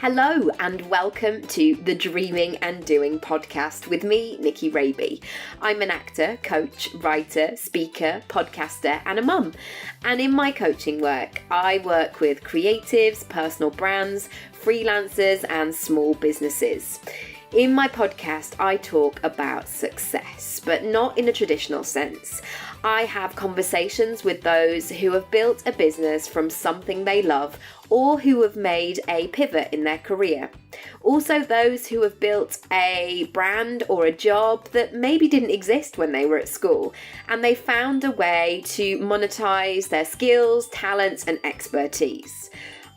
Hello and welcome to the Dreaming and Doing podcast with me, Nicky Raby. I'm an actor, coach, writer, speaker, podcaster and a mum. And in my coaching work, I work with creatives, personal brands, freelancers and small businesses. In my podcast, I talk about success, but not in a traditional sense. I have conversations with those who have built a business from something they love or who have made a pivot in their career. Also those who have built a brand or a job that maybe didn't exist when they were at school and they found a way to monetize their skills, talents and expertise.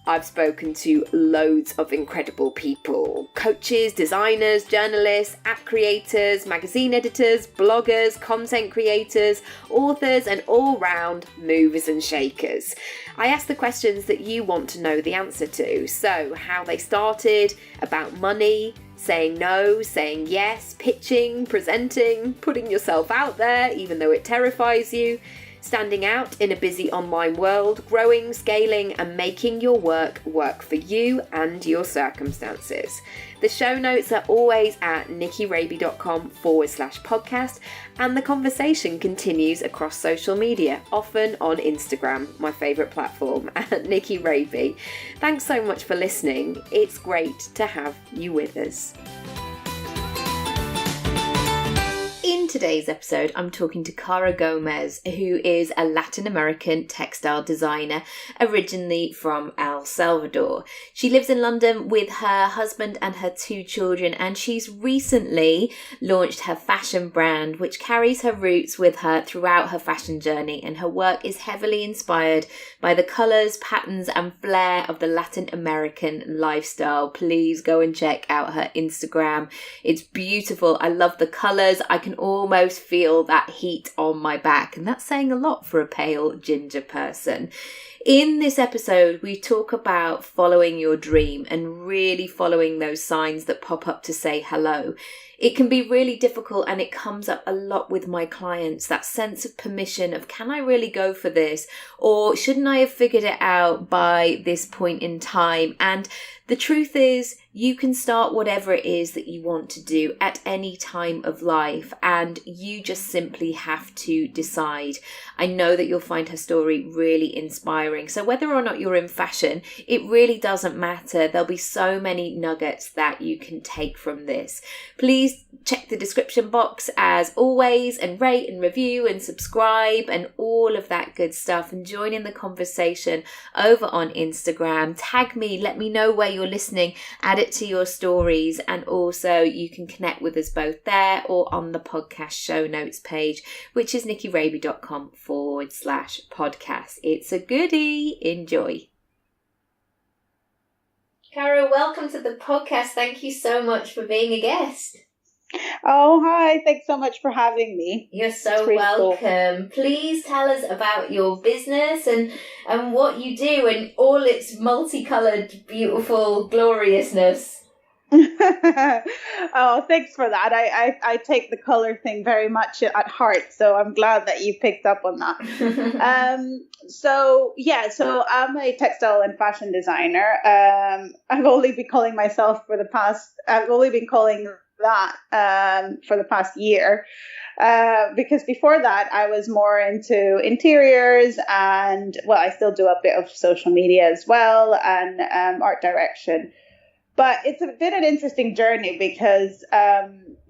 I've spoken to loads of incredible people, coaches, designers, journalists, app creators, magazine editors, bloggers, content creators, authors, and all-round movers and shakers. I ask the questions that you want to know the answer to. So how they started, about money, saying no, saying yes, pitching, presenting, putting yourself out there even though it terrifies you, standing out in a busy online world, growing, scaling and making your work for you and your circumstances. The show notes are always at nickyraby.com/podcast and the conversation continues across social media, often on Instagram, my favourite platform, at Nicky Raby. Thanks so much for listening. It's great to have you with us. In today's episode, I'm talking to Caro Gomez, who is a Latin American textile designer, originally from El Salvador. She lives in London with her husband and her 2 children, and she's recently launched her fashion brand, which carries her roots with her throughout her fashion journey, and her work is heavily inspired by the colours, patterns and flair of the Latin American lifestyle. Please go and check out her Instagram. It's beautiful. I love the colours. I can almost feel that heat on my back, and that's saying a lot for a pale ginger person. In this episode, we talk about following your dream and really following those signs that pop up to say hello. It can be really difficult and it comes up a lot with my clients, that sense of permission of, can I really go for this? Or shouldn't I have figured it out by this point in time? And the truth is, you can start whatever it is that you want to do at any time of life, and you just simply have to decide. I know that you'll find her story really inspiring. So whether or not you're in fashion, it really doesn't matter. There'll be so many nuggets that you can take from this. Please check the description box as always and rate and review and subscribe and all of that good stuff, and join in the conversation over on Instagram. Tag me, let me know where you're listening, add it to your stories, and also you can connect with us both there or on the podcast show notes page, which is nickyraby.com/podcast. It's a goodie. Enjoy. Caro, welcome to the podcast. Thank you so much for being a guest. Oh, hi. Thanks so much for having me. You're so welcome. Cool. Please tell us about your business and what you do and all its multicoloured, beautiful gloriousness. Oh, thanks for that. I take the colour thing very much at heart, so I'm glad that you picked up on that. So I'm a textile and fashion designer. I've only been calling that for the past year, because before that I was more into interiors and, well, I still do a bit of social media as well and art direction. But it's been an interesting journey because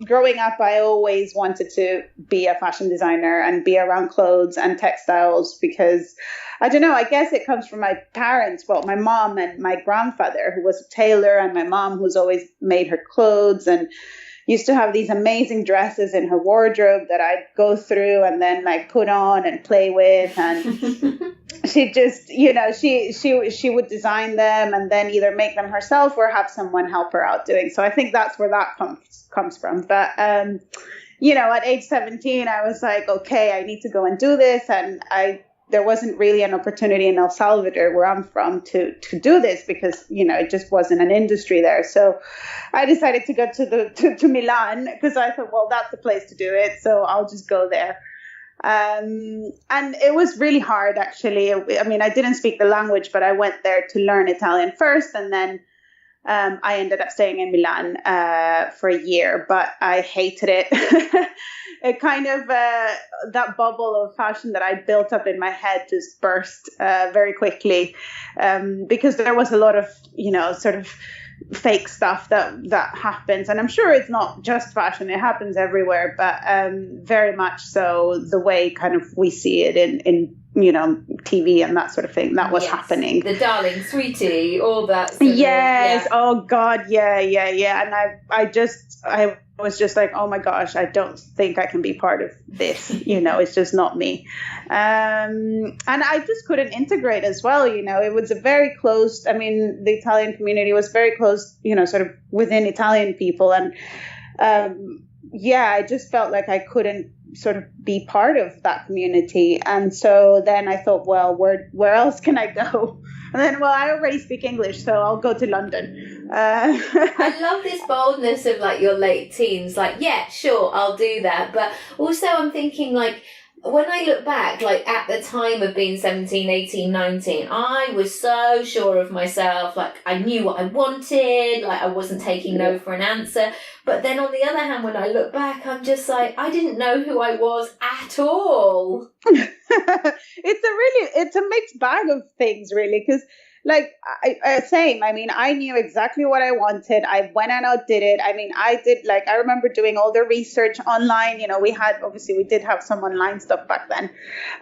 growing up, I always wanted to be a fashion designer and be around clothes and textiles because, I don't know, I guess it comes from my parents. Well, my mom and my grandfather, who was a tailor, and my mom, who's always made her clothes and used to have these amazing dresses in her wardrobe that I'd go through and then like put on and play with. And she just, she would design them and then either make them herself or have someone help her out doing. So I think that's where that comes from. But, at age 17, I was like, okay, I need to go and do this. And there wasn't really an opportunity in El Salvador, where I'm from, to do this because, it just wasn't an industry there. So I decided to go to Milan because I thought, well, that's the place to do it. So I'll just go there. And it was really hard, actually. I mean, I didn't speak the language, but I went there to learn Italian first. And then I ended up staying in Milan for a year, but I hated it. It kind of, that bubble of fashion that I built up in my head just burst very quickly, because there was a lot of, sort of fake stuff that happens. And I'm sure it's not just fashion, it happens everywhere, but very much so the way kind of we see it in TV and that sort of thing, that was happening. The darling, sweetie, all that. Yes. Oh God. Yeah. And I was just like, oh my gosh, I don't think I can be part of this. It's just not me. And I just couldn't integrate as well. It was a very close, the Italian community was very close, sort of within Italian people. And I just felt like I couldn't sort of be part of that community. And so then I thought, well, where else can I go? And then, I already speak English, so I'll go to London. I love this boldness of like your late teens. Like, yeah, sure, I'll do that. But also I'm thinking like, when I look back, like at the time of being 17, 18, 19, I was so sure of myself. Like I knew what I wanted. Like I wasn't taking no for an answer. But then on the other hand, when I look back, I'm just like, I didn't know who I was at all. It's a mixed bag of things, really, because like same. I knew exactly what I wanted. I went and I did it. I remember doing all the research online. We did have some online stuff back then.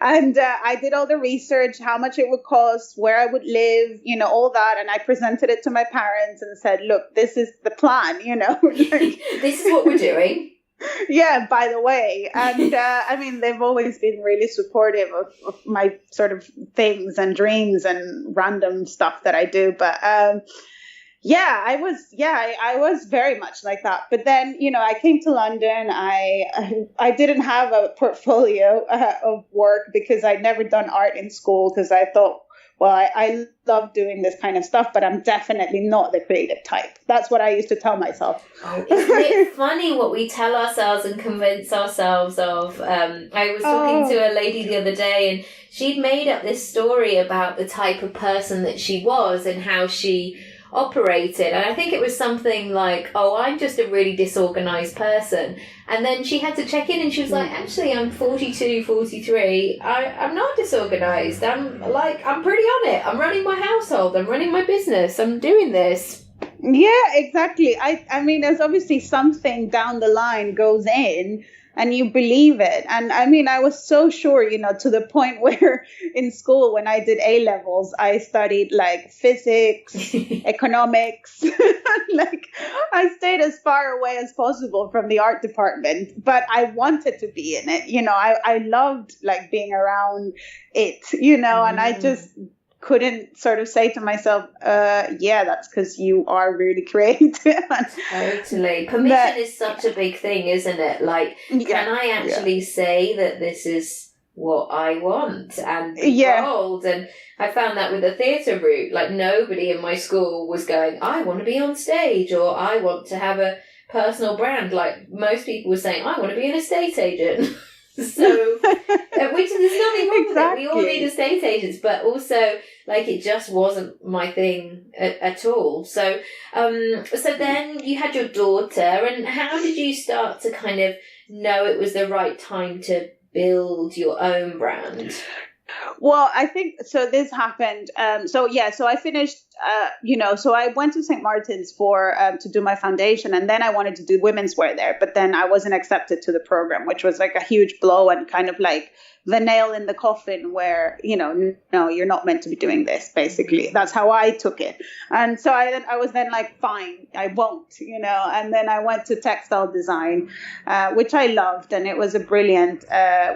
And I did all the research, how much it would cost, where I would live, all that. And I presented it to my parents and said, look, this is the plan, This is what we're doing. Yeah, by the way. And they've always been really supportive of my sort of things and dreams and random stuff that I do. But I was very much like that. But then, I came to London. I didn't have a portfolio of work because I'd never done art in school, because I thought, well, I love doing this kind of stuff, but I'm definitely not the creative type. That's what I used to tell myself. Oh, isn't it funny what we tell ourselves and convince ourselves of? I was talking to a lady the other day, and she'd made up this story about the type of person that she was and how she operated. And I think it was something like, I'm just a really disorganized person. And then she had to check in and she was like, actually, I'm 42, 43. I'm not disorganized. I'm pretty on it. I'm running my household. I'm running my business. I'm doing this. Yeah, exactly. There's obviously something down the line goes in and you believe it. And I was so sure, to the point where in school, when I did A levels, I studied like physics, economics. Like I stayed as far away as possible from the art department, but I wanted to be in it. I loved like being around it, and I just couldn't sort of say to myself, that's because you are really creative. Totally. Permission is such a big thing, isn't it? Like, can I actually say that this is what I want and be bold? And I found that with the theatre route, like nobody in my school was going, I want to be on stage, or I want to have a personal brand. Like most people were saying, I want to be an estate agent. So, which there's nothing wrong with it. We all need estate agents, but also like it just wasn't my thing at all. So, so then you had your daughter, and how did you start to kind of know it was the right time to build your own brand? Well, I think so. This happened. So I finished. So I went to St. Martin's to do my foundation, and then I wanted to do women's wear there, but then I wasn't accepted to the program, which was like a huge blow and kind of like the nail in the coffin where, no, you're not meant to be doing this, basically. That's how I took it. And so I was then like, fine, I won't, and then I went to textile design, which I loved. And it was a brilliant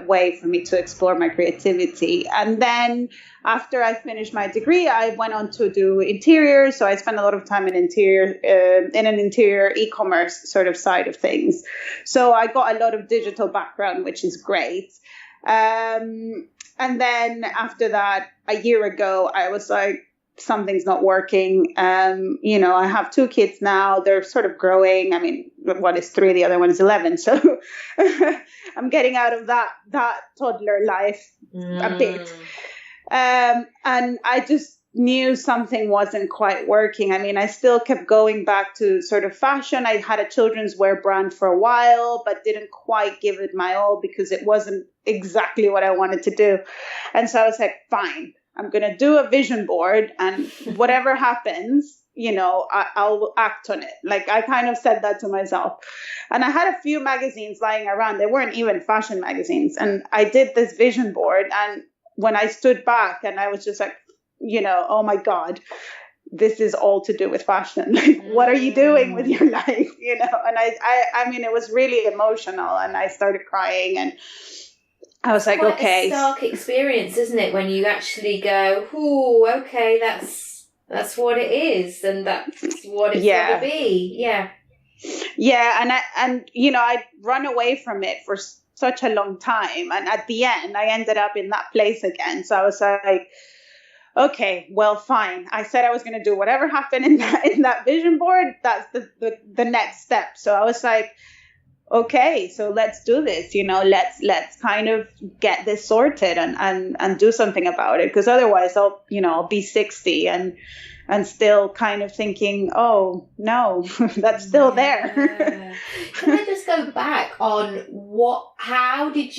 way for me to explore my creativity. And then after I finished my degree, I went on to do interiors. So I spent a lot of time in an interior e-commerce sort of side of things. So I got a lot of digital background, which is great. And then after that, a year ago, I was like, something's not working. I have 2 kids now. They're sort of growing. One is 3, the other one is 11. So I'm getting out of that toddler life a bit. And I just knew something wasn't quite working. I mean, I still kept going back to sort of fashion. I had a children's wear brand for a while, but didn't quite give it my all because it wasn't exactly what I wanted to do. And so I was like, fine, I'm going to do a vision board, and whatever happens, I'll act on it. Like, I kind of said that to myself. And I had a few magazines lying around. They weren't even fashion magazines. And I did this vision board. And when I stood back, and I was just like, oh my God, this is all to do with fashion. Like, what are you doing with your life? And I mean, it was really emotional, and I started crying, and I was like, okay. It's a stark experience, isn't it? When you actually go, oh, okay, that's what it is, and that's what it's going to be. Yeah. Yeah. I'd run away from it for such a long time. And at the end, I ended up in that place again. So I was like, okay, well, fine. I said I was going to do whatever happened in that vision board. That's the next step. So I was like, okay, so let's do this, let's kind of get this sorted and do something about it. Because otherwise I'll be 60 and still kind of thinking, oh no, that's still there. Can I just go back on how did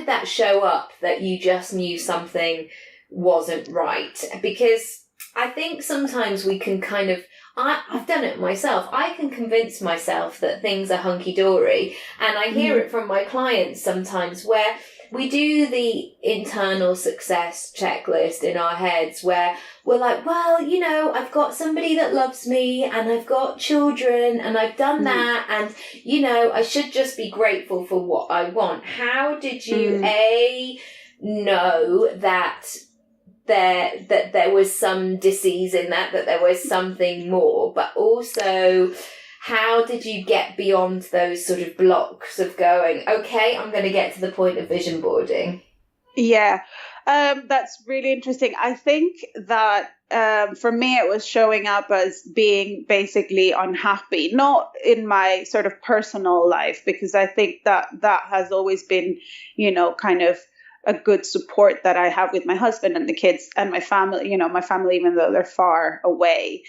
that show up that you just knew something wasn't right? Because I think sometimes we can kind of, I've done it myself. I can convince myself that things are hunky-dory, and I hear it from my clients sometimes where we do the internal success checklist in our heads where we're like, well, I've got somebody that loves me, and I've got children, and I've done that, and, I should just be grateful for what I want. How did you, know that there was some disease in that there was something more, but also how did you get beyond those sort of blocks of going, okay, I'm going to get to the point of vision boarding? Yeah, that's really interesting. I think that for me, it was showing up as being basically unhappy, not in my sort of personal life, because I think that has always been, kind of a good support that I have with my husband and the kids and my family, even though they're far away.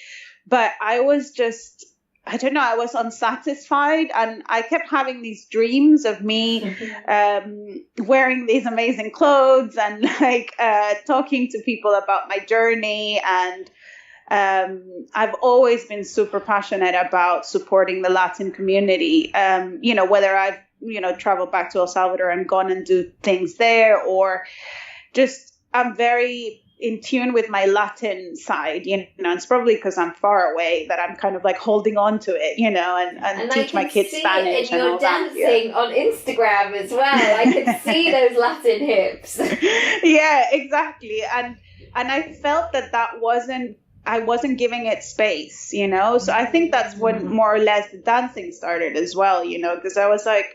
But I was just, I don't know, I was unsatisfied, and I kept having these dreams of me wearing these amazing clothes and talking to people about my journey. And I've always been super passionate about supporting the Latin community, whether I've traveled back to El Salvador and gone and do things there, or just I'm very in tune with my Latin side, it's probably because I'm far away that I'm kind of like holding on to it, and teach my kids Spanish. And you're dancing on Instagram as well. I can see those Latin hips. Yeah, exactly. And I felt that I wasn't giving it space, so I think that's when more or less the dancing started as well, because I was like,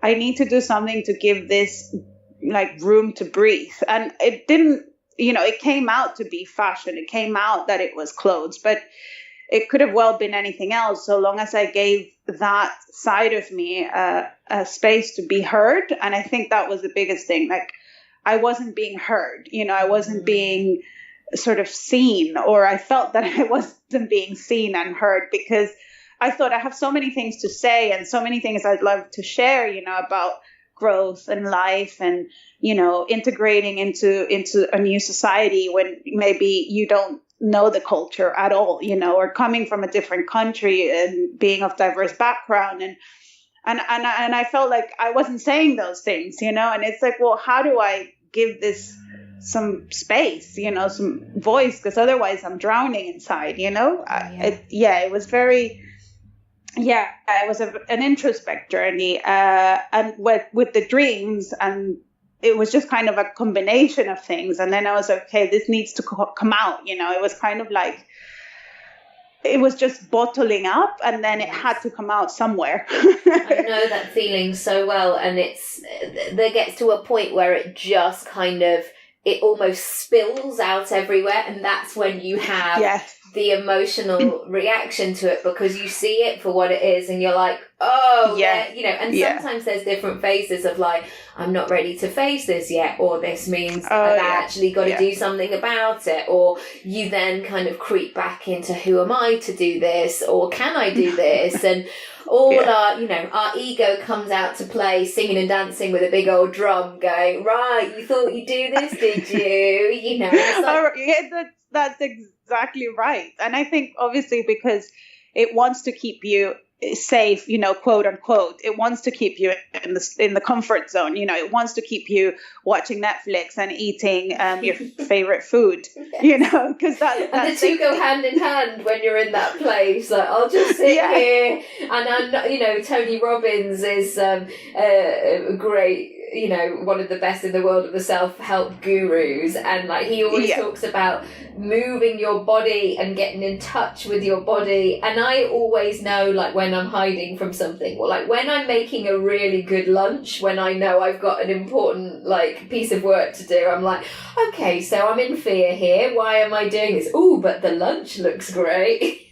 I need to do something to give this like room to breathe. And it didn't, it came out to be fashion. It came out that it was clothes, but it could have well been anything else, so long as I gave that side of me a space to be heard. And I think that was the biggest thing. Like, I wasn't being heard, I wasn't being sort of seen, or I felt that I wasn't being seen and heard, because I thought I have so many things to say and so many things I'd love to share, about growth and life and, integrating into a new society when maybe you don't know the culture at all, or coming from a different country and being of diverse background. And I felt like I wasn't saying those things, and it's like, well, how do I give this some space, some voice, because otherwise I'm drowning inside, it was very, it was an introspect journey, and with the dreams, and it was just kind of a combination of things. And then I was like, okay, this needs to come out, it was kind of like, it was just bottling up, and then it had to come out somewhere. I know that feeling so well, and there gets to a point where it just kind of, it almost spills out everywhere, and that's when you have the emotional reaction to it, because you see it for what it is and you're like, oh yeah, you know, and sometimes there's different phases of like, I'm not ready to face this yet, or this means I've actually got to do something about it, or you then kind of creep back into, who am I to do this, or can I do this? And all our, you know, our ego comes out to play, singing and dancing with a big old drum, going, right, you thought you'd do this, did you? You know, it's like, that's exactly right. And I think obviously because it wants to keep you safe, you know, quote unquote, it wants to keep you in the comfort zone, you know, it wants to keep you watching Netflix and eating your favorite food, you know, because that and the two go hand in hand when you're in that place. Like, I'll just sit here, and I'm not, you know, Tony Robbins is a great, you know, one of the best in the world of the self-help gurus, and like he always talks about moving your body and getting in touch with your body. And I always know, like, when I'm hiding from something, or like when I'm making a really good lunch, when I know I've got an important like piece of work to do, I'm like, okay, so I'm in fear here, why am I doing this? Oh, but the lunch looks great.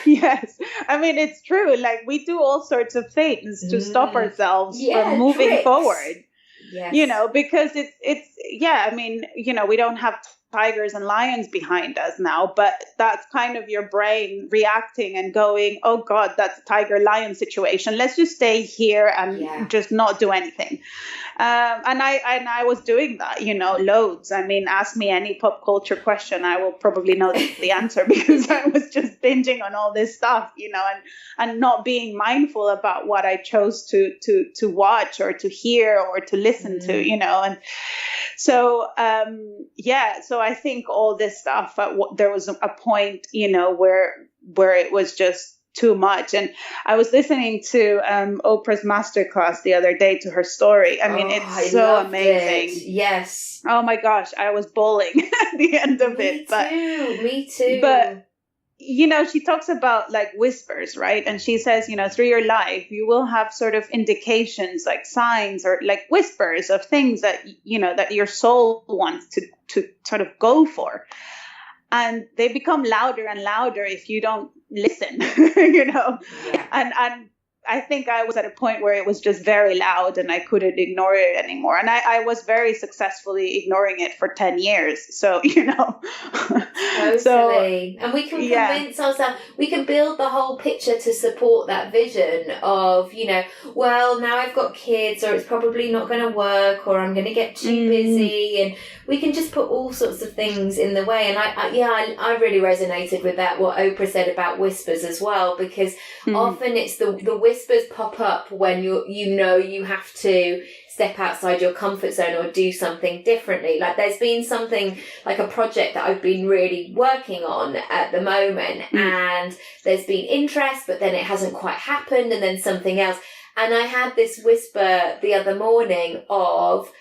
Yes, I mean, it's true. Like, we do all sorts of things to stop ourselves from moving forward. Yes. You know, because it's I mean, you know, we don't have tigers and lions behind us now, but that's kind of your brain reacting and going, oh God, that's a tiger lion situation. Let's just stay here and just not do anything. And I was doing that, you know, loads. I mean, ask me any pop culture question, I will probably know the answer, because I was just binging on all this stuff, you know, and not being mindful about what I chose to watch or to hear or to listen to, you know. And so, so I think all this stuff, there was a point, you know, where it was just too much. And I was listening to Oprah's masterclass the other day, to her story. I mean, it's so amazing. Yes. Oh my gosh, I was bawling at the end of it. Me too. But, you know, she talks about like whispers, right? And she says, you know, through your life, you will have sort of indications, like signs or like whispers of things that, you know, that your soul wants to sort of go for. And they become louder and louder if you don't listen, you know. Yeah. And I think I was at a point where it was just very loud and I couldn't ignore it anymore. And I was very successfully ignoring it for 10 years. So, you know. Totally. So, and we can convince ourselves, we can build the whole picture to support that vision of, you know, well, now I've got kids, or it's probably not going to work, or I'm going to get too busy. And we can just put all sorts of things in the way. And I really resonated with that, what Oprah said about whispers as well, because often it's the whispers pop up when you know you have to step outside your comfort zone or do something differently. Like, there's been something like a project that I've been really working on at the moment, and there's been interest, but then it hasn't quite happened, and then something else. And I had this whisper the other morning of,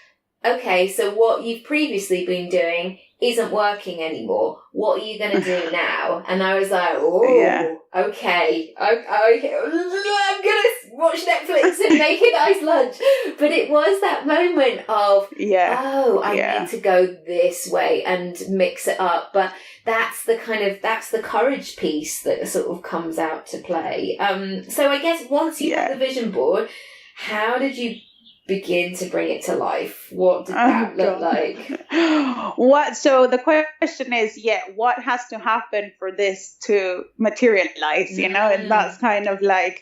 okay, so what you've previously been doing isn't working anymore. What are you going to do now? And I was like, okay. I'm going to watch Netflix and make a nice lunch. But it was that moment of, I need to go this way and mix it up. But that's the courage piece that sort of comes out to play. So I guess once you had the vision board, how did you begin to bring it to life? What did that look like? So the question is, what has to happen for this to materialize, you know? And that's kind of like,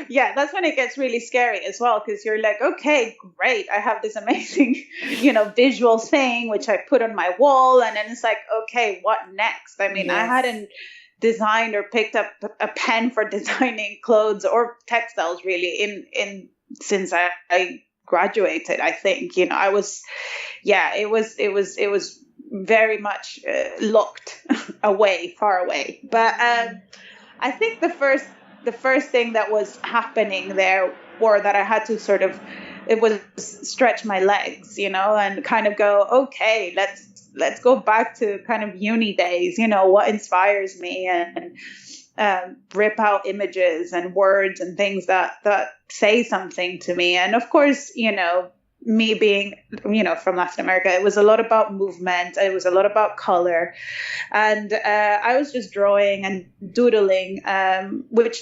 that's when it gets really scary as well, because you're like, okay, great, I have this amazing, you know, visual thing which I put on my wall, and then it's like, okay, what next? I mean, I hadn't designed or picked up a pen for designing clothes or textiles really in since I graduated. I think, you know, I was, it was very much locked away, far away. But I think the first thing that was happening there, or that I had to sort of, it was stretch my legs, you know, and kind of go, okay, let's go back to kind of uni days, you know, what inspires me, and rip out images and words and things that say something to me. And of course, you know, me being, from Latin America, it was a lot about movement. It was a lot about color. And I was just drawing and doodling, which,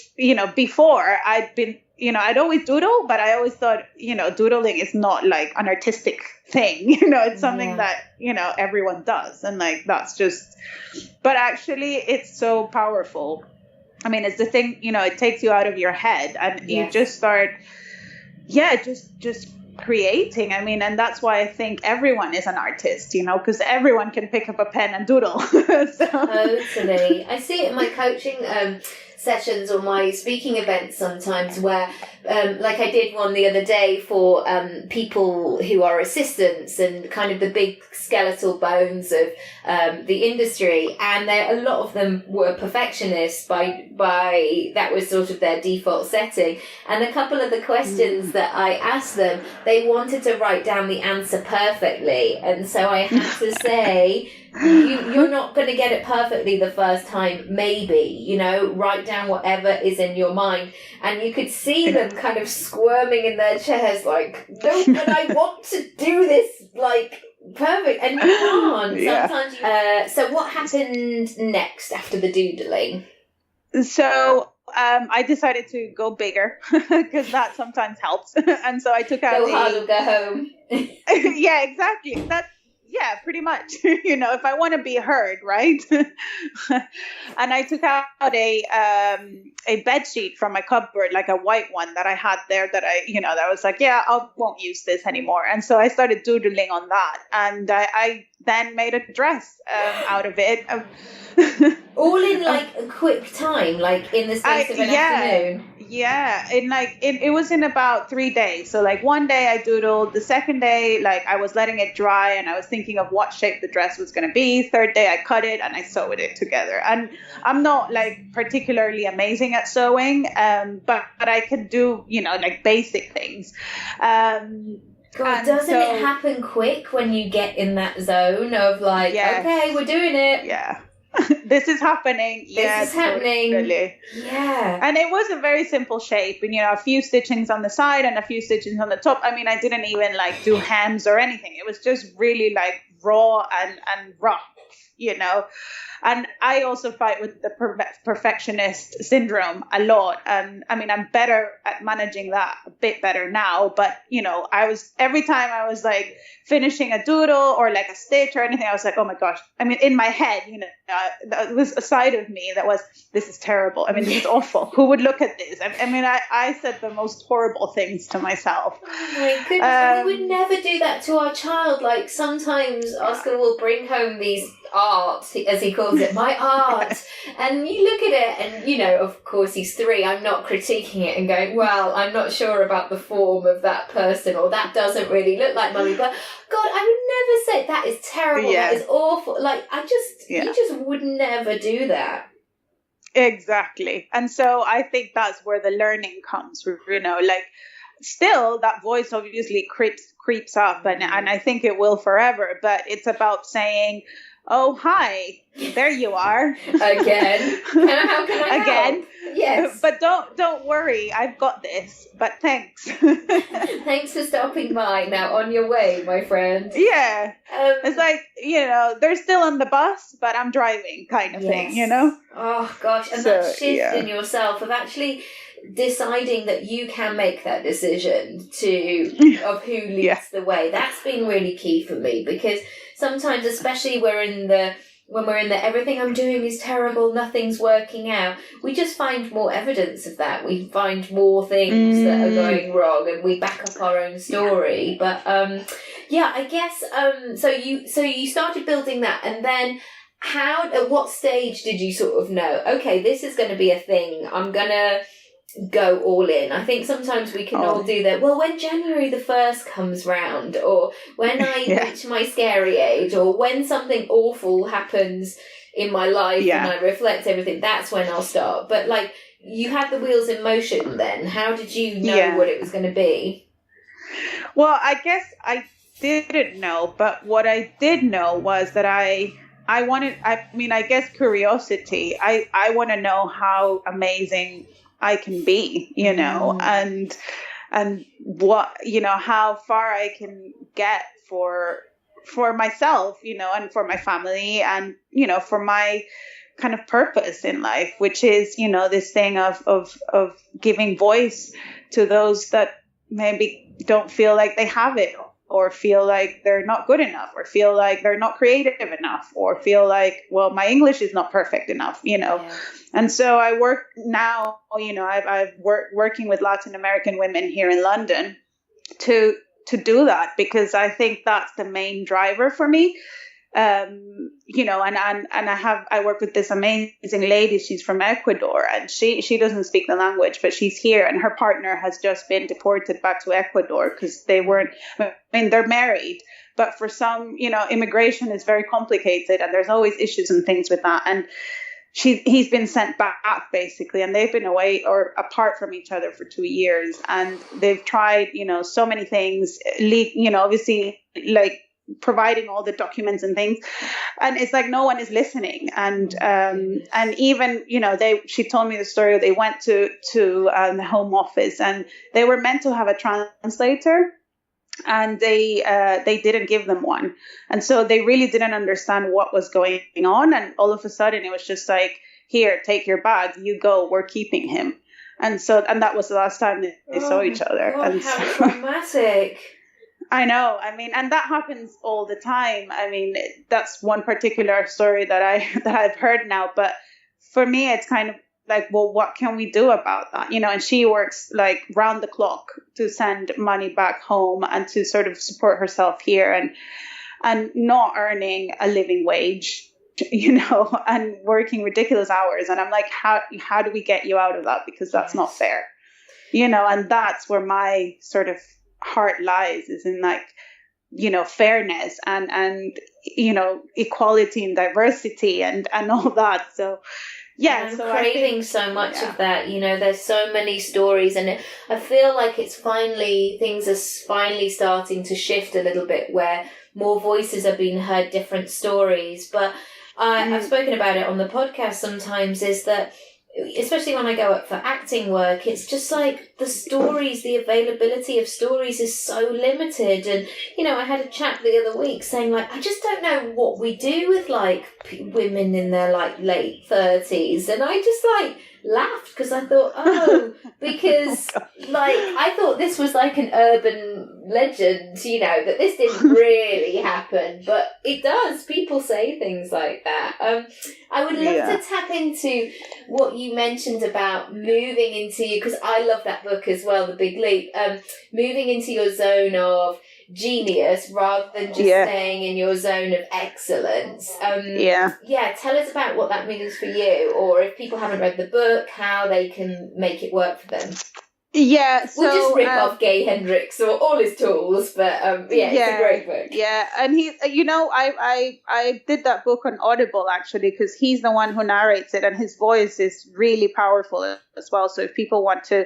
before I'd been, I'd always doodle, but I always thought, doodling is not like an artistic thing. It's something that, everyone does. And like, that's just, but actually it's so powerful. I mean, it's the thing, it takes you out of your head and you just start, just creating. I mean, and that's why I think everyone is an artist, because everyone can pick up a pen and doodle. Totally. I see it in my coaching sessions or my speaking events sometimes where like I did one the other day for people who are assistants and kind of the big skeletal bones of the industry, and a lot of them were perfectionists by that was sort of their default setting, and a couple of the questions that I asked them, they wanted to write down the answer perfectly, and so I had to say, you're not going to get it perfectly the first time, maybe, write down whatever is in your mind. And you could see them kind of squirming in their chairs like, no, but I want to do this, like, perfect. And you can't. Sometimes. So what happened next after the doodling? So I decided to go bigger because that sometimes helps. And so I took out go hard or go home. Yeah, exactly. Yeah, pretty much. If I want to be heard, right? And I took out a bed sheet from my cupboard, like a white one that I had there that that was like, I won't use this anymore. And so I started doodling on that. And I then made a dress out of it. All in like a quick time, like in the space of an afternoon. Yeah, it was in about 3 days. So like one day I doodled, the second day like I was letting it dry and I was thinking of what shape the dress was going to be. Third day I cut it and I sewed it together. And I'm not like particularly amazing at sewing, but I can do like basic things. God, doesn't it happen quick when you get in that zone of like, okay, we're doing it. Yeah. This is happening. This is happening. Totally. Yeah. And it was a very simple shape. And, a few stitchings on the side and a few stitchings on the top. I mean, I didn't even like do hems or anything. It was just really like raw and rough, And I also fight with the perfectionist syndrome a lot. And I mean, I'm better at managing that, a bit better now. But, every time I was like finishing a doodle or like a stitch or anything, I was like, oh my gosh. I mean, in my head, there was a side of me that was, this is terrible. I mean, this is awful. Who would look at this? I mean, I said the most horrible things to myself. Oh my goodness. We would never do that to our child. Like sometimes Oscar will bring home these art, as he calls it, my art, and you look at it and of course he's 3, I'm not critiquing it and going, well, I'm not sure about the form of that person, or that doesn't really look like mummy, but God, I would never say that is terrible, that is awful, like you just would never do that. Exactly. And so I think that's where the learning comes, like still that voice obviously creeps up and I think it will forever, but it's about saying, oh, hi, there you are. Again. How can I Again. help? Yes. But don't worry, I've got this. But thanks. Thanks for stopping by. Now on your way, my friend. Yeah. It's like, they're still on the bus, but I'm driving kind of thing, Oh, gosh. And that shift in yourself of actually deciding that you can make that decision of who leads the way. That's been really key for me, because sometimes, especially when we're in the everything I'm doing is terrible, nothing's working out, we just find more evidence of that. We find more things that are going wrong and we back up our own story. But I guess so you started building that, and then at what stage did you sort of know, okay, this is going to be a thing, I'm going to go all in? I think sometimes we can all do that. Well, when January the 1st comes round, or when I reach my scary age, or when something awful happens in my life and I reflect everything, that's when I'll start. But like, you had the wheels in motion then. How did you know what it was going to be? Well, I guess I didn't know, but what I did know was that I guess curiosity. I want to know how amazing I can be, and what, how far I can get for myself, and for my family, and, for my kind of purpose in life, which is, this thing of giving voice to those that maybe don't feel like they have it, or feel like they're not good enough, or feel like they're not creative enough, or feel like, well, my English is not perfect enough, Yeah. And so I work now, I've working with Latin American women here in London to do that, because I think that's the main driver for me. And I work with this amazing lady. She's from Ecuador, and she doesn't speak the language, but she's here, and her partner has just been deported back to Ecuador because they're married, but for some, immigration is very complicated, and there's always issues and things with that. And he's been sent back basically, and they've been away or apart from each other for 2 years, and they've tried, so many things, obviously, like providing all the documents and things, and it's like no one is listening. And even, she told me the story. They went to the Home Office, and they were meant to have a translator, and they didn't give them one, and so they really didn't understand what was going on. And all of a sudden, it was just like, here, take your bag, you go, we're keeping him. And that was the last time they saw each other. God, and how traumatic. I know. I mean, and that happens all the time. I mean, that's one particular story that I've heard now. But for me, it's kind of like, well, what can we do about that? And she works like round the clock to send money back home and to sort of support herself here, and not earning a living wage, and working ridiculous hours. And I'm like, how do we get you out of that? Because that's not fair, and that's where my sort of heart lies, is in like, fairness and equality and diversity and all that. So yeah, I'm so craving so much of that. There's so many stories, and I feel like things are finally starting to shift a little bit, where more voices are being heard, different stories. But I've spoken about it on the podcast sometimes, is that especially when I go up for acting work, it's just like the availability of stories is so limited. And, I had a chat the other week saying, like, I just don't know what we do with, like, women in their, like, late 30s. And I just, like, laughed because I thought, because, like, I thought this was, like, an urban legend, that this didn't really happen. But it does. People say things like that. I would love to tap into what you mentioned about moving into, because I love that book as well, The Big Leap, moving into your zone of genius rather than just staying in your zone of excellence. Tell us about what that means for you, or if people haven't read the book, how they can make it work for them. Yeah, so we'll just rip off Gay Hendricks or all his tools, but it's a great book. Yeah, and he, I did that book on Audible actually, because he's the one who narrates it, and his voice is really powerful as well. So if people want to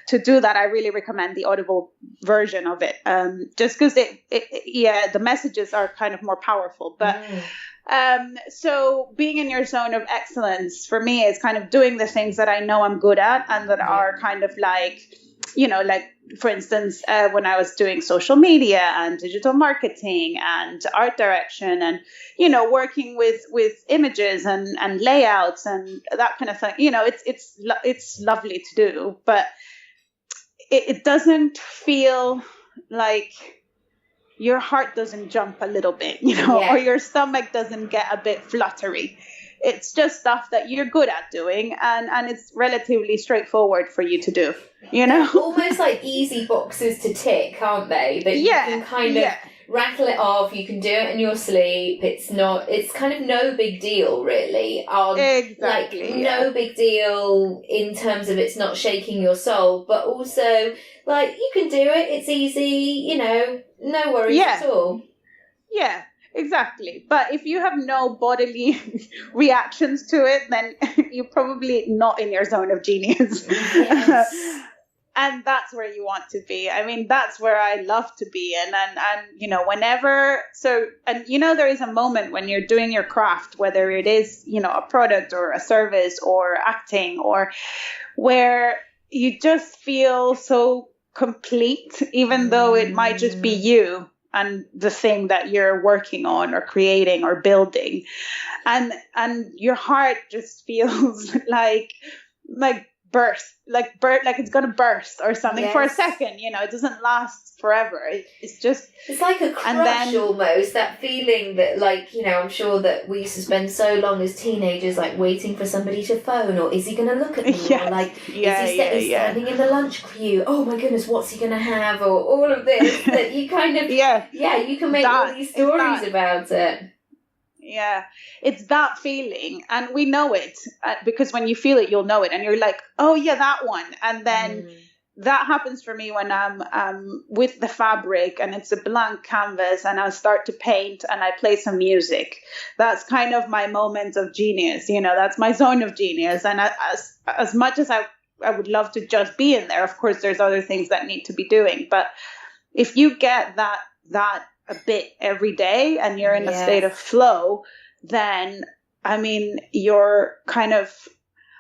do that, I really recommend the Audible version of it. Just because the messages are kind of more powerful, but. So being in your zone of excellence for me is kind of doing the things that I know I'm good at, and that are kind of like, like for instance, when I was doing social media and digital marketing and art direction and, working with images and layouts and that kind of thing, it's lovely to do, but it doesn't feel like your heart doesn't jump a little bit, or your stomach doesn't get a bit fluttery. It's just stuff that you're good at doing, and it's relatively straightforward for you to do, Almost like easy boxes to tick, aren't they? That you can kind of rattle it off, you can do it in your sleep. It's kind of no big deal, really. Exactly. No big deal in terms of it's not shaking your soul, but also, like, you can do it, it's easy, no worries at all. Yeah, exactly. But if you have no bodily reactions to it, then you're probably not in your zone of genius. Yes. And that's where you want to be. I mean, that's where I love to be. And whenever, there is a moment when you're doing your craft, whether it is, a product or a service or acting, or where you just feel so complete, even though it might just be you and the thing that you're working on or creating or building. And your heart just feels like burst, like it's gonna burst or something for a second. It doesn't last forever. It's like a crush almost, that feeling that, I'm sure that we used to spend so long as teenagers waiting for somebody to phone, or is he gonna look at me, or is he standing in the lunch queue, oh my goodness, what's he gonna have, or all of this that you kind of you can make all these stories about it. Yeah, it's that feeling, and we know it because when you feel it, you'll know it, and you're like, oh yeah, that one. And then that happens for me when I'm with the fabric and it's a blank canvas and I start to paint and I play some music. That's kind of my moment of genius, that's my zone of genius. And as much as I would love to just be in there, of course, there's other things that need to be doing. But if you get that a bit every day and you're in a state of flow, then you're kind of,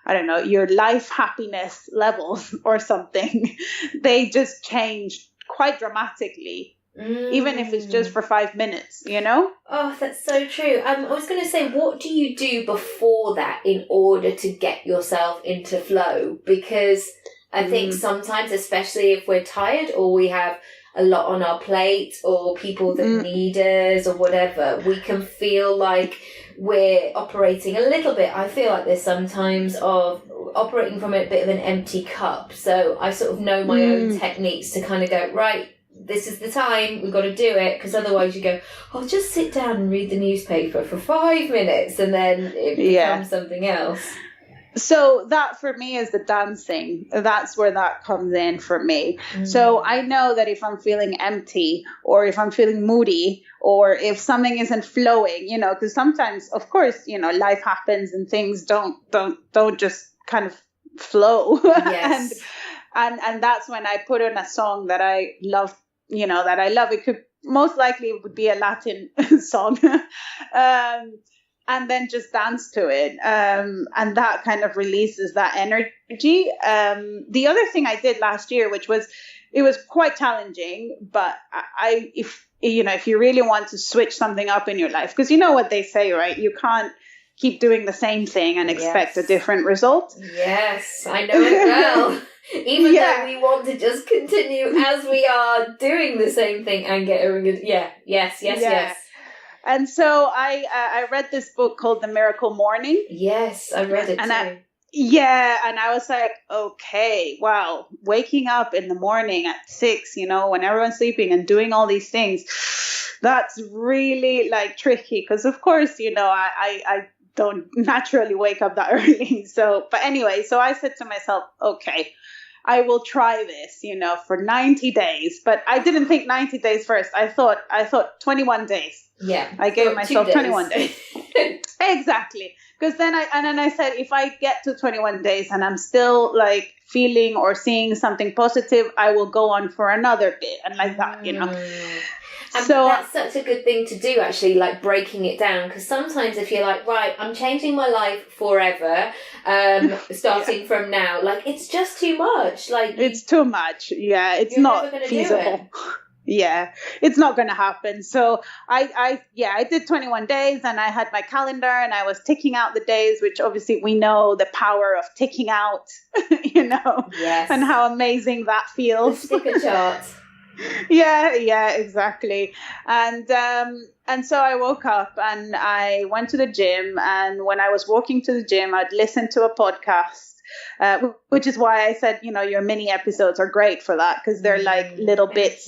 I don't know, your life happiness levels or something, they just change quite dramatically, even if it's just for 5 minutes, Oh, that's so true. I was going to say, what do you do before that in order to get yourself into flow? Because I think sometimes, especially if we're tired or we have a lot on our plate, or people that need us or whatever, we can feel like we're operating a little bit. I feel like there's sometimes of operating from a bit of an empty cup. So I sort of know my own techniques to kind of go, right, this is the time, we've got to do it, because otherwise you go, I'll just sit down and read the newspaper for 5 minutes and then it becomes something else. So that for me is the dancing. That's where that comes in for me. So I know that if I'm feeling empty, or if I'm feeling moody, or if something isn't flowing, because sometimes, of course, life happens and things don't just kind of flow. Yes. and that's when I put on a song that I love, It could most likely would be a Latin song. And then just dance to it. And that kind of releases that energy. The other thing I did last year, it was quite challenging, but if you really want to switch something up in your life, because you know what they say, right? You can't keep doing the same thing and expect a different result. Yes, I know it well. Even though we want to just continue as we are doing the same thing and get a good, yes. And so I read this book called The Miracle Morning. Yes, I read it too. And I was like, okay, wow, waking up in the morning at 6, when everyone's sleeping and doing all these things, that's really tricky. Because of course, I don't naturally wake up that early. But anyway, so I said to myself, okay, I will try this, for 90 days. But I didn't think 90 days first. I thought 21 days. Yeah. I gave myself 21 days. Exactly. Because then I said, if I get to 21 days and I'm still feeling or seeing something positive, I will go on for another bit, and that, And so that's such a good thing to do, actually, breaking it down. Because sometimes if you're like, right, I'm changing my life forever, starting from now, it's just too much. It's too much. Yeah, it's not feasible. Yeah, it's not going to happen. So I did 21 days, and I had my calendar and I was ticking out the days, which obviously we know the power of ticking out, Yes. And how amazing that feels. The sticker chart. Yeah, exactly. And so I woke up and I went to the gym, and when I was walking to the gym, I'd listen to a podcast. Which is why I said, your mini episodes are great for that, because they're little bits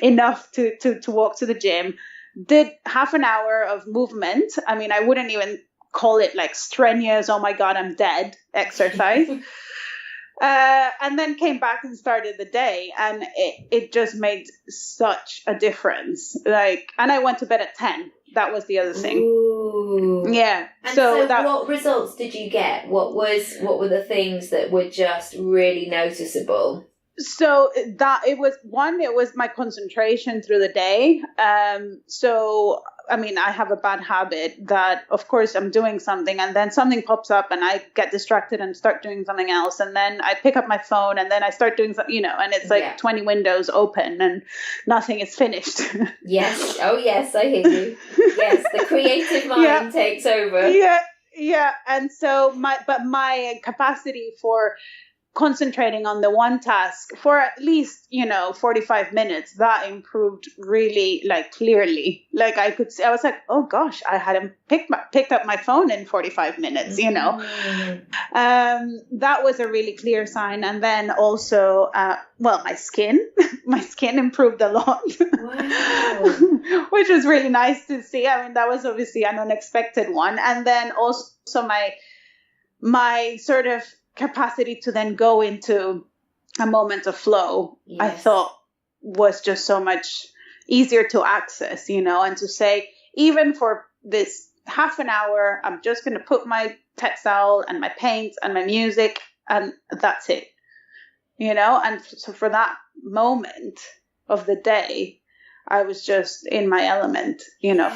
enough to walk to the gym. Did half an hour of movement. I mean, I wouldn't even call it strenuous, oh my God, I'm dead exercise. And then came back and started the day, and it just made such a difference. And I went to bed at 10. That was the other thing. Ooh. Yeah. And so what results did you get? What were the things that were just really noticeable? So it was my concentration through the day. So I mean, I have a bad habit that, of course, I'm doing something and then something pops up and I get distracted and start doing something else. And then I pick up my phone and then I start doing something, and it's like 20 windows open and nothing is finished. Yes. Oh, yes, I hear you. Yes, the creative mind takes over. Yeah. And so my capacity for concentrating on the one task for at least 45 minutes, that improved really, like, clearly. Like, I could see, I was like, oh gosh, I hadn't picked up my phone in 45 minutes. That was a really clear sign. And then also my skin improved a lot. Wow. Which was really nice to see. I mean, that was obviously an unexpected one. And then also my sort of capacity to then go into a moment of flow, I thought was just so much easier to access, and to say, even for this half an hour, I'm just going to put my textile and my paint and my music and that's it, and so for that moment of the day, I was just in my element,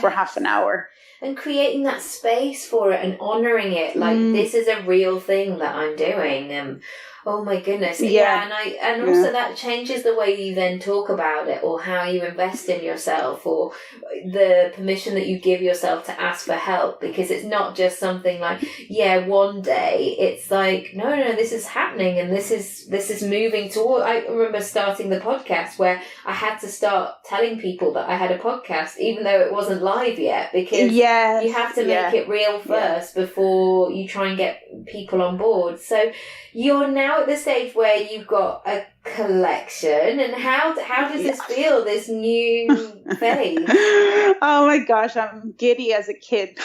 for half an hour. And creating that space for it and honouring it, like, this is a real thing that I'm doing. Oh my goodness. And also that changes the way you then talk about it, or how you invest in yourself, or the permission that you give yourself to ask for help, because it's not just something like, one day. It's like, no, this is happening, and this is moving toward. I remember starting the podcast where I had to start telling people that I had a podcast, even though it wasn't live yet, because you have to make it real first before you try and get people on board. So you're now at the stage where you've got a collection, and how does this feel, this new phase? Oh my gosh, I'm giddy as a kid.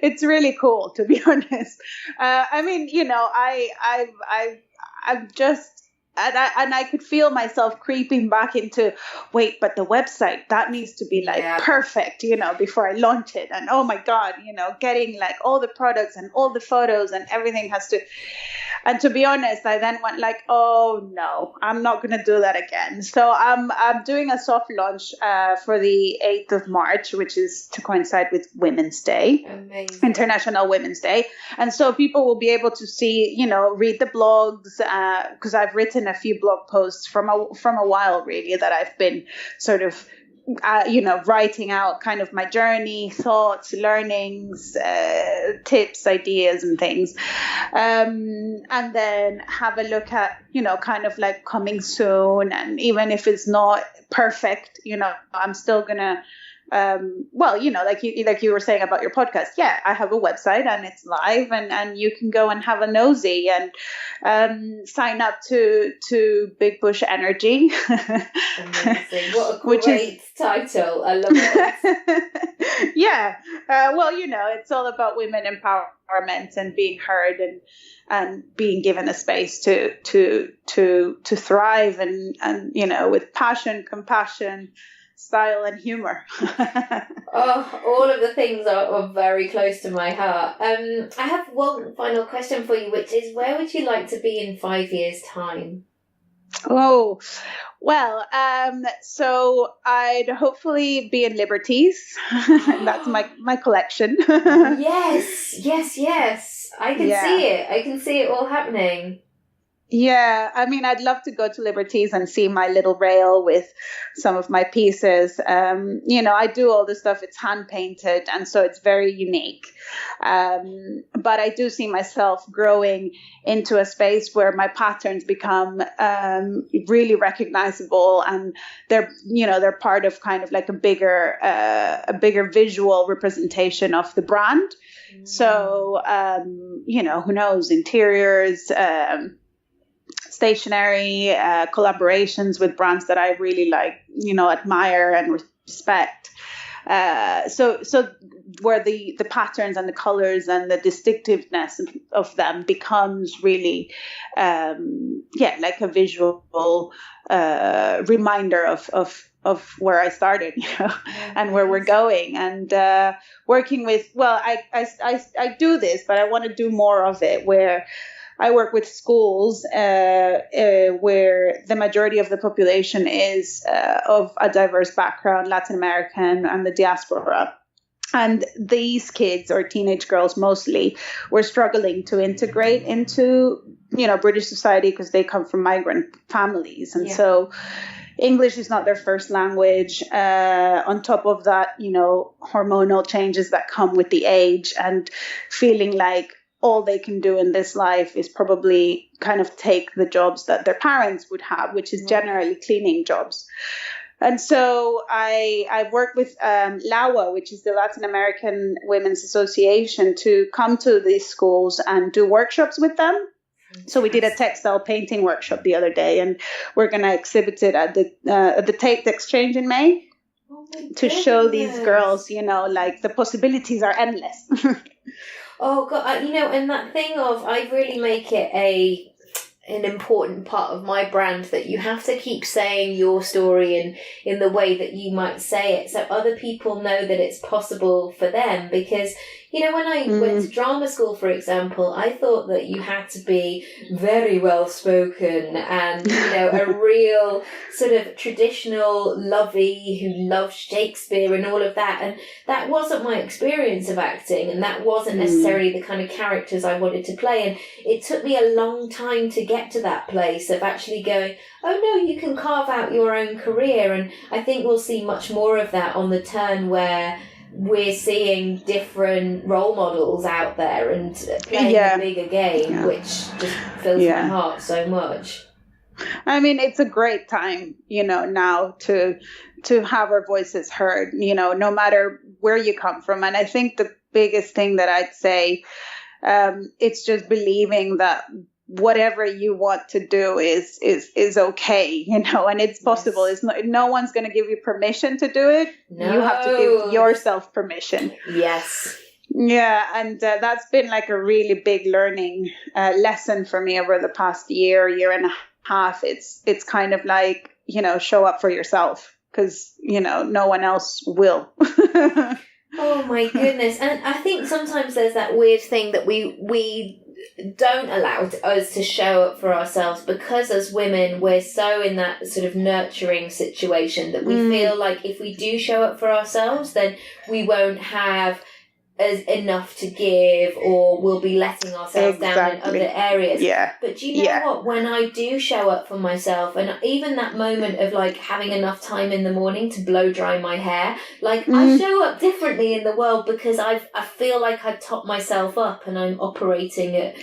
It's really cool, to be honest. I mean, I've just, and I could feel myself creeping back into, wait, but the website, that needs to be like perfect, before I launch it. And oh my God, getting like all the products and all the photos and everything has to. And to be honest, I then went like, oh no, I'm not going to do that again. So I'm doing a soft launch for the 8th of March, which is to coincide with Women's Day. Amazing. International Women's Day. And so people will be able to see, read the blogs, because I've written a few blog posts from a while, really, that I've been sort of writing out kind of my journey, thoughts, learnings, tips, ideas and things. And then have a look at, kind of like coming soon. And even if it's not perfect, I'm still going to, like you were saying about your podcast. Yeah, I have a website and it's live, and you can go and have a nosy and sign up to Big Bush Energy. Amazing. What a great title. I love it. Yeah. It's all about women empowerment and being heard and being given a space to thrive and with passion, compassion, style and humor. All of the things are very close to my heart. I have one final question for you, which is, where would you like to be in 5 years' time? Oh, well, so I'd hopefully be in Liberties. That's my collection. Yes. I can see it. I can see it all happening. Yeah, I mean, I'd love to go to Liberties and see my little rail with some of my pieces. I do all this stuff, it's hand painted, and so it's very unique. But I do see myself growing into a space where my patterns become really recognizable, and they're part of kind of like a bigger visual representation of the brand. Mm-hmm. So, who knows, interiors, stationery, collaborations with brands that I really like, admire and respect. So where the patterns and the colors and the distinctiveness of them becomes really, like a visual reminder of where I started, and where we're going, and working with. Well, I do this, but I want to do more of it, where I work with schools where the majority of the population is of a diverse background, Latin American and the diaspora. And these kids, or teenage girls mostly, were struggling to integrate into, British society because they come from migrant families. And so English is not their first language. On top of that, hormonal changes that come with the age, and feeling like all they can do in this life is probably kind of take the jobs that their parents would have, which is generally cleaning jobs. And so I've worked with LAWA, which is the Latin American Women's Association, to come to these schools and do workshops with them. So we did a textile painting workshop the other day, and we're going to exhibit it at the Tate Exchange in May to show these girls, like the possibilities are endless. Oh, God, and that thing of, I really make it an important part of my brand that you have to keep saying your story in the way that you might say it, so other people know that it's possible for them. Because when I went to drama school, for example, I thought that you had to be very well spoken and a real sort of traditional lovey who loved Shakespeare and all of that, and that wasn't my experience of acting, and that wasn't necessarily the kind of characters I wanted to play. And it took me a long time to get to that place of actually going, oh no, you can carve out your own career. And I think we'll see much more of that on the turn, where we're seeing different role models out there and playing a bigger game, which just fills my heart so much. I mean, it's a great time, now to have our voices heard, no matter where you come from. And I think the biggest thing that I'd say, it's just believing that whatever you want to do is okay, and it's possible. It's no one's going to give you permission to do it. No. You have to give yourself permission. Yes. Yeah, and that's been like a really big learning lesson for me over the past year and a half. It's kind of like, show up for yourself, because no one else will. Oh my goodness. And I think sometimes there's that weird thing that we don't allow us to show up for ourselves, because as women we're so in that sort of nurturing situation that we feel like if we do show up for ourselves, then we won't have as enough to give, or we'll be letting ourselves down in other areas. But do you know what, when I do show up for myself, and even that moment of like having enough time in the morning to blow dry my hair, like I show up differently in the world, because I feel like I've topped myself up and I'm operating at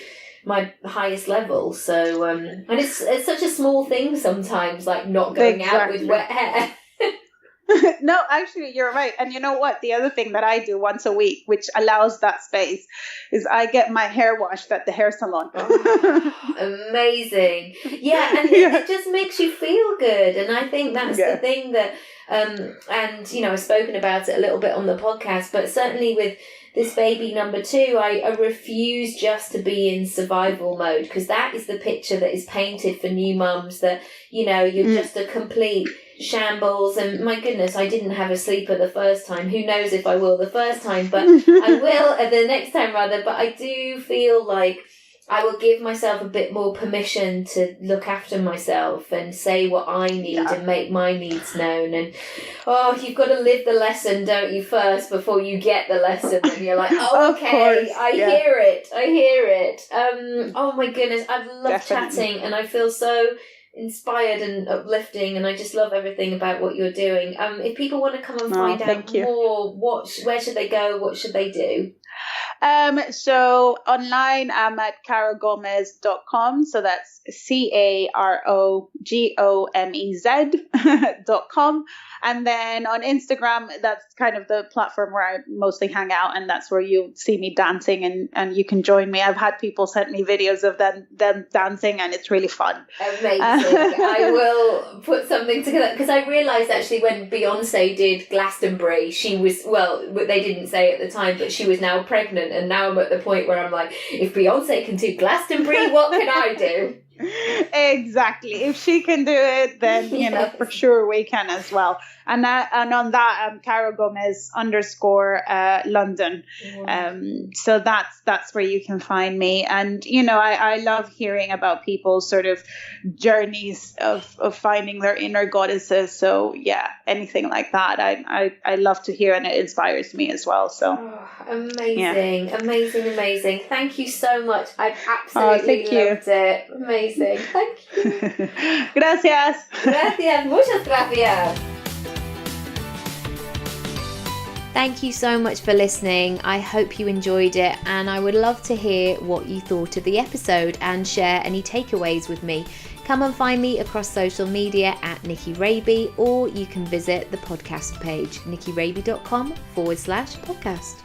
my highest level. So and it's such a small thing sometimes, like not going out with wet hair. No, actually, you're right. And you know what? The other thing that I do once a week, which allows that space, is I get my hair washed at the hair salon. Amazing. Yeah, and it just makes you feel good. And I think that's the thing that, and, I've spoken about it a little bit on the podcast, but certainly with this baby number 2, I refuse just to be in survival mode, because that is the picture that is painted for new mums, that, you're just a complete shambles. And my goodness, I didn't have a sleeper the first time. Who knows if I will the first time, but I will the next time rather. But I do feel like I will give myself a bit more permission to look after myself and say what I need and make my needs known. And you've got to live the lesson, don't you, first before you get the lesson. And you're like, oh, okay, I hear it. Oh my goodness, I've loved chatting, and I feel so inspired and uplifting, and I just love everything about what you're doing. If people want to come and find out more, where should they go? What should they do? So online, I'm at carogomez.com. So that's carogomez.com. And then on Instagram, that's kind of the platform where I mostly hang out, and that's where you see me dancing, and you can join me. I've had people send me videos of them dancing, and it's really fun. Amazing. I will put something together, because I realised actually when Beyonce did Glastonbury, she was, well, they didn't say at the time, but she was now pregnant, and now I'm at the point where I'm like, if Beyonce can do Glastonbury, what can I do? Exactly. If she can do it, then, for sure we can as well. And on that, Caro Gomez _ London. So that's where you can find me. And, you know, I love hearing about people's sort of journeys of finding their inner goddesses. So yeah, anything like that, I love to hear, and it inspires me as well. So amazing. Thank you so much. I've absolutely loved it. Amazing. Thank you. Gracias. Muchas gracias. Thank you so much for listening. I hope you enjoyed it, and I would love to hear what you thought of the episode and share any takeaways with me. Come and find me across social media at Nicky Raby, or you can visit the podcast page, nickyraby.com/podcast.